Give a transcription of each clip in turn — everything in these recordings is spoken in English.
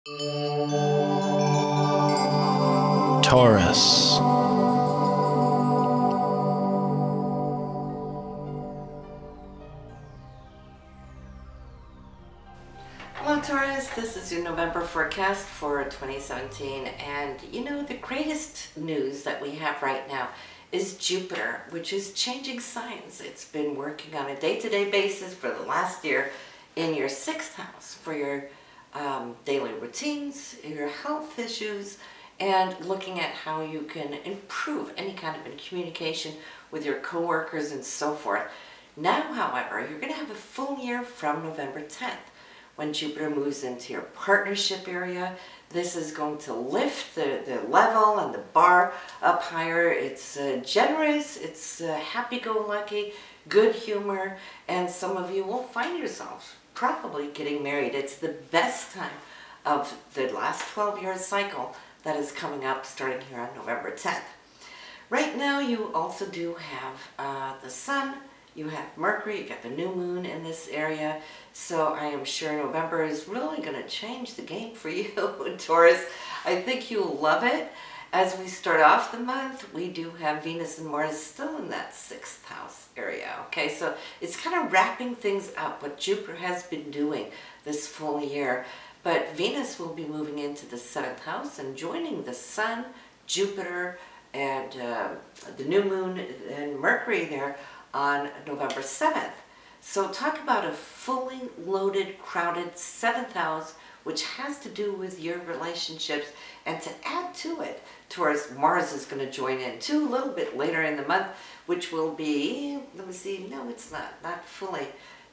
Taurus. Hello Taurus, this is your November forecast for 2017, and you know, the greatest news that we have right now is Jupiter, which is changing signs. It's been working on a day-to-day basis for the last year in your 6th house for your daily routines, your health issues, and looking at how you can improve any kind of communication with your coworkers and so forth. Now, however, you're going to have a full year from November 10th. When Jupiter moves into your partnership area, this is going to lift the level and the bar up higher. It's generous, it's happy-go-lucky, good humor, and some of you will find yourselves probably getting married. It's the best time of the last 12-year cycle that is coming up starting here on November 10th. Right now you also do have the Sun, you have Mercury, you got the new moon in this area, so I am sure November is really going to change the game for you, Taurus. I think you'll love it. As we start off the month, we do have Venus and Mars still in that 6th house area, okay? So it's kind of wrapping things up, what Jupiter has been doing this full year. But Venus will be moving into the 7th house and joining the Sun, Jupiter, and the new moon and Mercury there on November 7th. So talk about a fully loaded, crowded 7th house, which has to do with your relationships. And to add to it, Taurus, Mars is going to join in too a little bit later in the month, which will be, let me see, no, it's not fully.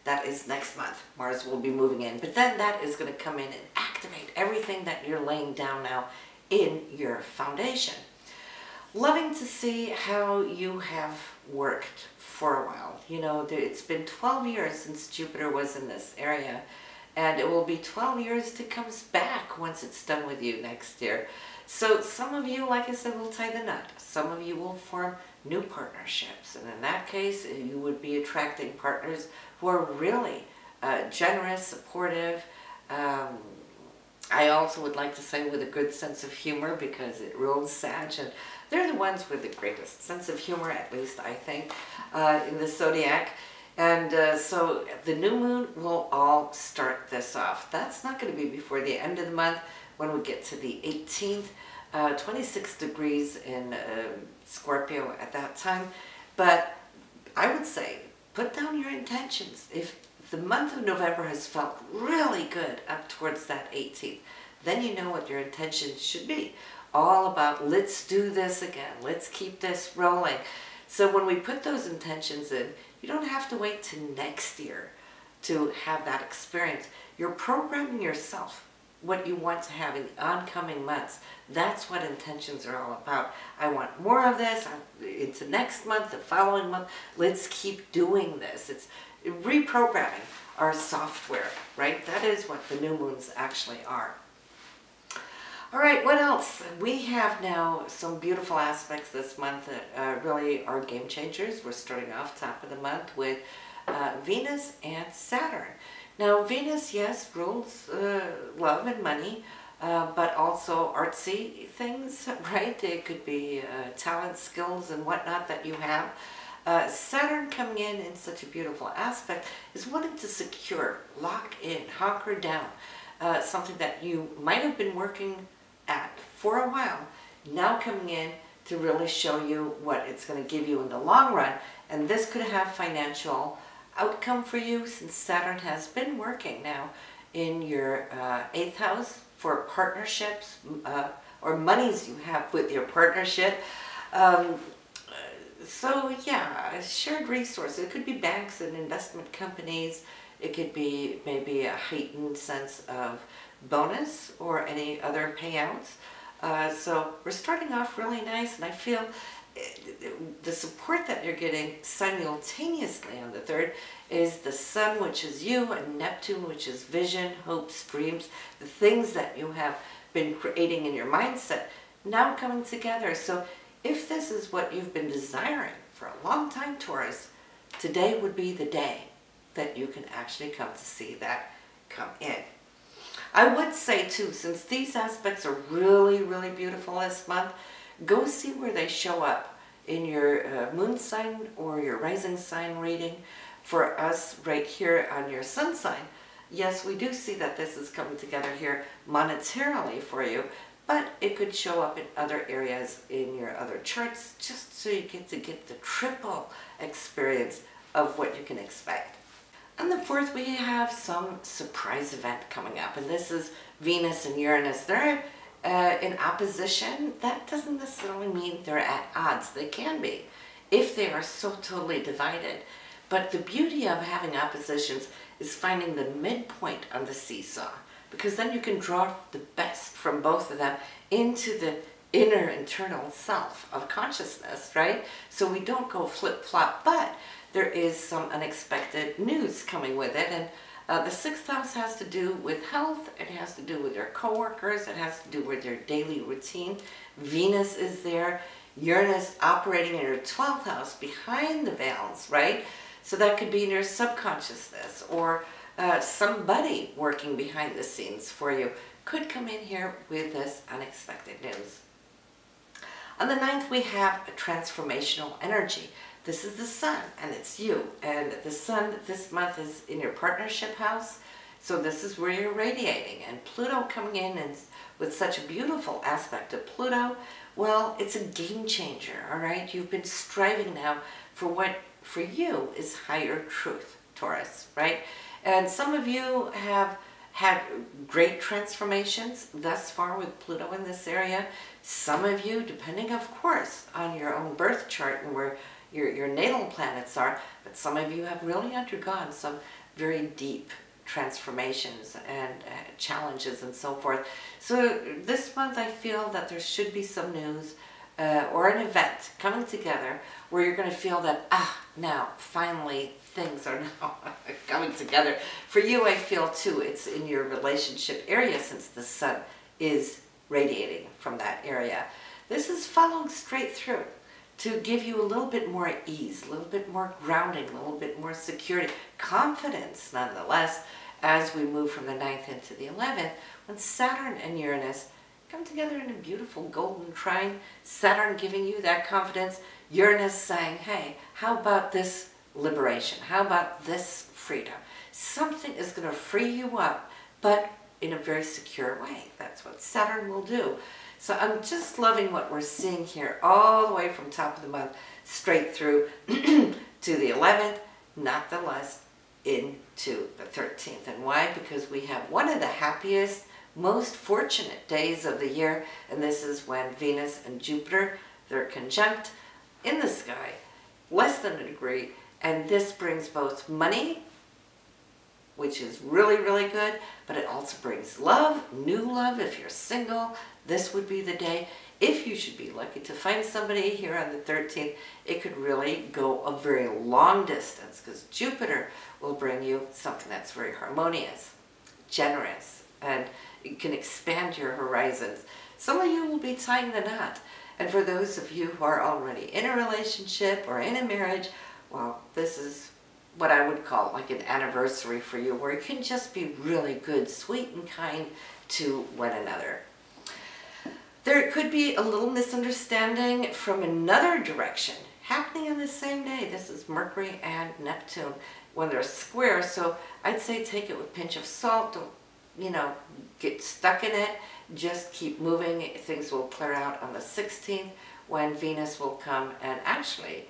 That is next month. Mars will be moving in. But then that is going to come in and activate everything that you're laying down now in your foundation. Loving to see how you have worked for a while. You know, it's been 12 years since Jupiter was in this area, and it will be 12 years till it comes back once it's done with you next year. So some of you, like I said, will tie the knot. Some of you will form new partnerships, and in that case, you would be attracting partners who are really generous, supportive. I also would like to say with a good sense of humor, because it rules Sag, and they're the ones with the greatest sense of humor, at least I think, in the zodiac. And so the new moon will all start this off. That's not going to be before the end of the month when we get to the 18th, 26 degrees in Scorpio at that time. But I would say, put down your intentions. If the month of November has felt really good up towards that 18th, then you know what your intentions should be. All about, let's do this again, let's keep this rolling. So when we put those intentions in, you don't have to wait till next year to have that experience. You're programming yourself what you want to have in the oncoming months. That's what intentions are all about. I want more of this into next month, the following month. Let's keep doing this. It's reprogramming our software, right? That is what the new moons actually are. All right, what else? We have now some beautiful aspects this month that really are game changers. We're starting off top of the month with Venus and Saturn. Now, Venus, yes, rules love and money, but also artsy things, right? It could be talent, skills, and whatnot that you have. Saturn coming in such a beautiful aspect is wanting to secure, lock in, hunker down, something that you might have been working at for a while, now coming in to really show you what it's going to give you in the long run. And this could have financial outcome for you, since Saturn has been working now in your 8th house for partnerships or monies you have with your partnership. So yeah, shared resources. It could be banks and investment companies. It could be maybe a heightened sense of bonus or any other payouts. So we're starting off really nice, and I feel the support that you're getting simultaneously on the 3rd is the Sun, which is you, and Neptune, which is vision, hopes, dreams, the things that you have been creating in your mindset now coming together. So if this is what you've been desiring for a long time, Taurus, today would be the day that you can actually come to see that come in. I would say too, since these aspects are really, really beautiful this month, go see where they show up in your moon sign or your rising sign reading. For us right here on your sun sign, yes, we do see that this is coming together here monetarily for you, but it could show up in other areas in your other charts, just so you get to get the triple experience of what you can expect. On the 4th, we have some surprise event coming up, and this is Venus and Uranus. They're in opposition. That doesn't necessarily mean they're at odds. They can be, if they are so totally divided. But the beauty of having oppositions is finding the midpoint on the seesaw, because then you can draw the best from both of them into the inner internal self of consciousness, right? So we don't go flip-flop, but there is some unexpected news coming with it. And the 6th house has to do with health, it has to do with your coworkers, it has to do with your daily routine. Venus is there, Uranus operating in your 12th house behind the veils, right? So that could be in your subconsciousness, or somebody working behind the scenes for you could come in here with this unexpected news. On the 9th, we have a transformational energy. This is the sun, and it's you. And the sun this month is in your partnership house, so this is where you're radiating. And Pluto coming in and with such a beautiful aspect of Pluto, well, it's a game changer, all right? You've been striving now for what for you is higher truth, Taurus, right? And some of you have had great transformations thus far with Pluto in this area. Some of you, depending of course on your own birth chart and where your natal planets are, but some of you have really undergone some very deep transformations and challenges and so forth. So this month I feel that there should be some news or an event coming together where you're going to feel that, now finally things are now coming together. For you, I feel too, it's in your relationship area, since the sun is radiating from that area. This is following straight through to give you a little bit more ease, a little bit more grounding, a little bit more security, confidence nonetheless, as we move from the 9th into the 11th, when Saturn and Uranus come together in a beautiful golden trine. Saturn giving you that confidence, Uranus saying, hey, how about this liberation? How about this freedom? Something is going to free you up, but in a very secure way. That's what Saturn will do. So I'm just loving what we're seeing here all the way from top of the month straight through to the 11th, not the less into the 13th. And why? Because we have one of the happiest, most fortunate days of the year, and this is when Venus and Jupiter, they're conjunct in the sky, less than a degree, and this brings both money, which is really, really good, but it also brings love, new love. If you're single, this would be the day. If you should be lucky to find somebody here on the 13th, it could really go a very long distance, because Jupiter will bring you something that's very harmonious, generous, and you can expand your horizons. Some of you will be tying the knot. And for those of you who are already in a relationship or in a marriage, well, this is what I would call like an anniversary for you, where you can just be really good, sweet and kind to one another. There could be a little misunderstanding from another direction happening on the same day. This is Mercury and Neptune when they're square, so I'd say take it with a pinch of salt. Don't, get stuck in it. Just keep moving. Things will clear out on the 16th when Venus will come and actually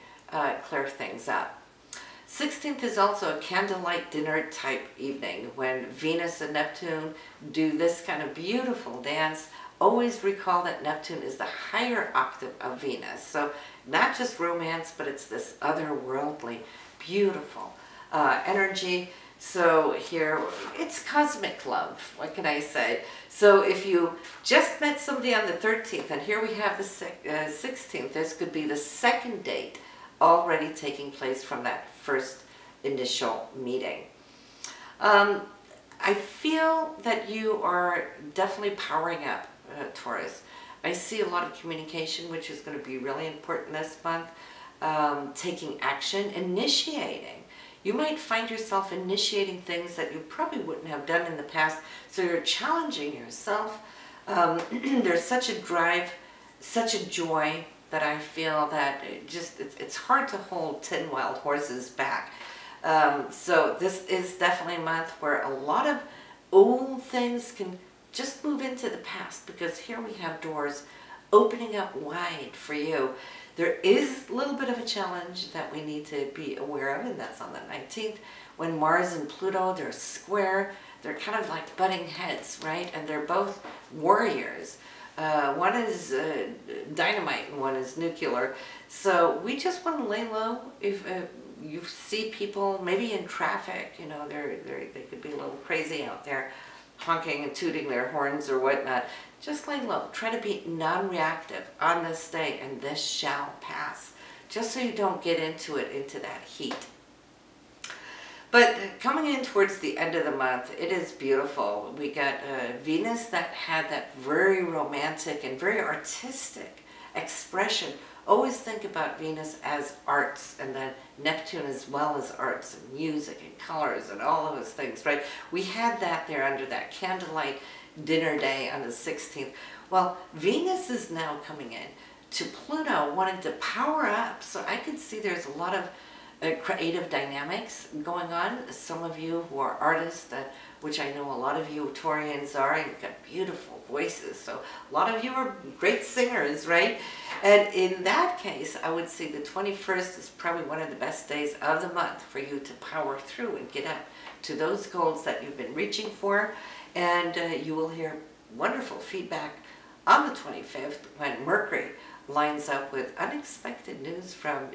clear things up. 16th is also a candlelight dinner type evening when Venus and Neptune do this kind of beautiful dance. Always recall that Neptune is the higher octave of Venus. So not just romance, but it's this otherworldly, beautiful energy. So here, it's cosmic love. What can I say? So if you just met somebody on the 13th, and here we have the 16th, this could be the second date already taking place from that first initial meeting. I feel that you are definitely powering up, Taurus. I see a lot of communication, which is going to be really important this month. Taking action, initiating. You might find yourself initiating things that you probably wouldn't have done in the past, so you're challenging yourself. There's such a drive, such a joy that I feel that it's hard to hold 10 wild horses back. So this is definitely a month where a lot of old things can just move into the past, because here we have doors opening up wide for you. There is a little bit of a challenge that we need to be aware of, and that's on the 19th, when Mars and Pluto, they're square. They're kind of like butting heads, right? And they're both warriors. One is dynamite and one is nuclear. So we just want to lay low. If you see people maybe in traffic, you know, they could be a little crazy out there, honking and tooting their horns or whatnot. Just lay low. Try to be non-reactive on this day, and this shall pass. Just so you don't get into that heat. But coming in towards the end of the month, it is beautiful. We got Venus that had that very romantic and very artistic expression. Always think about Venus as arts, and then Neptune as well as arts and music and colors and all of those things, right? We had that there under that candlelight dinner day on the 16th. Well, Venus is now coming in to Pluto, wanting to power up. So I can see there's a lot of creative dynamics going on. Some of you who are artists, which I know a lot of you Taurians are, you've got beautiful voices, so a lot of you are great singers, right? And in that case, I would say the 21st is probably one of the best days of the month for you to power through and get up to those goals that you've been reaching for. And you will hear wonderful feedback on the 25th when Mercury lines up with unexpected news from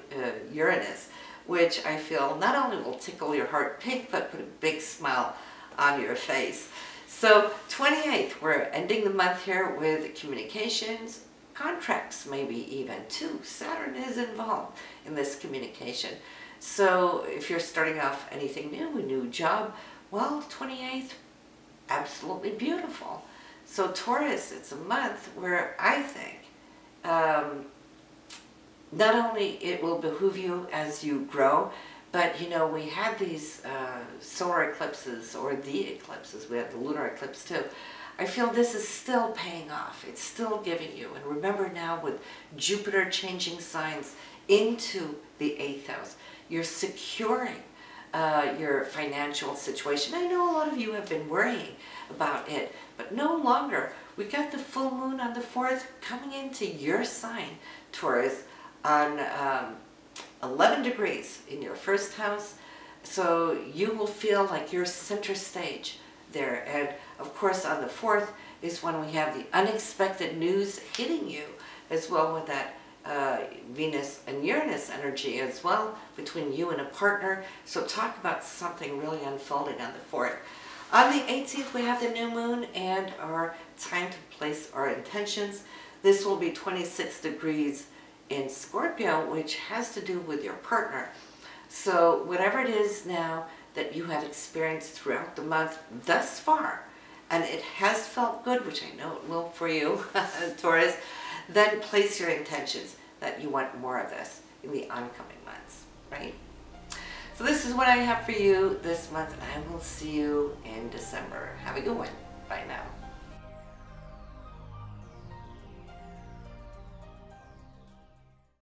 Uranus, which I feel not only will tickle your heart pink, but put a big smile on your face. So 28th, we're ending the month here with communications, contracts maybe even too. Saturn is involved in this communication. So if you're starting off anything new, a new job, well, 28th, absolutely beautiful. So Taurus, it's a month where I think not only it will behoove you as you grow, but you know, we had these solar eclipses, or the eclipses, we had the lunar eclipse too. I feel this is still paying off. It's still giving you, and remember now with Jupiter changing signs into the 8th house, you're securing your financial situation. I know a lot of you have been worrying about it, but no longer. We got the full moon on the 4th coming into your sign, Taurus, on 11 degrees in your first house. So you will feel like you're center stage there. And of course on the 4th is when we have the unexpected news hitting you, as well with that Venus and Uranus energy as well between you and a partner. So talk about something really unfolding on the 4th. On the 18th, we have the new moon and our time to place our intentions. This will be 26 degrees in Scorpio, which has to do with your partner. So whatever it is now that you have experienced throughout the month thus far, and it has felt good, which I know it will for you, Taurus, then place your intentions that you want more of this in the oncoming months, right? So this is what I have for you this month, and I will see you in December. Have a good one. Bye now.